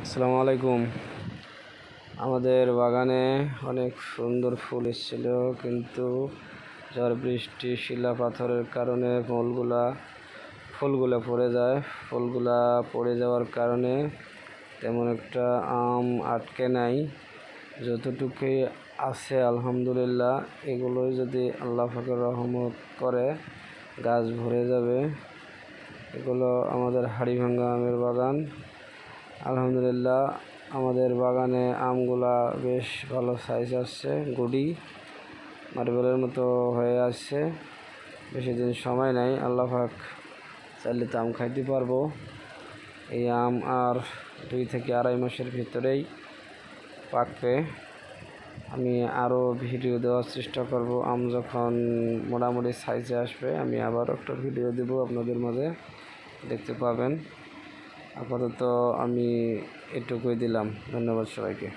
আসসালামু আলাইকুম। আমাদের বাগানে অনেক সুন্দর ফুল এসেছিল, কিন্তু ঝড় বৃষ্টি শিলা পাথরের কারণে ফুলগুলা পড়ে যায়। ফুলগুলা পড়ে যাওয়ার কারণে তেমন একটা আম আটকে নাই। যতটুকুই আছে আলহামদুলিল্লাহ, এগুলোই যদি আল্লাহ পাকের রহমত করে গাছ ভরে যাবে। এগুলো আমাদের হাড়িভাঙ্গা আমের বাগান। আলহামদুলিল্লাহ, আমাদের বাগানে আমগুলা বেশ ভালো সাইজ আসছে, গুডি মার্বেলের মতো হয়ে আসছে। বেশি দিন সময় নাই, আল্লাহ পাক চাইলে তো আম খাইতে পারবো। এই আম আর 2 থেকে আড়াই মাসের ভিতরেই পাকবে। আমি আরও ভিডিও দেওয়ার চেষ্টা করব। আম যখন মোটামুটি সাইজে আসবে আমি আবার একটা ভিডিও দেব, আপনাদের মাঝে দেখতে পাবেন। আপাতত আমি এটুকুই দিলাম। ধন্যবাদ সবাইকে।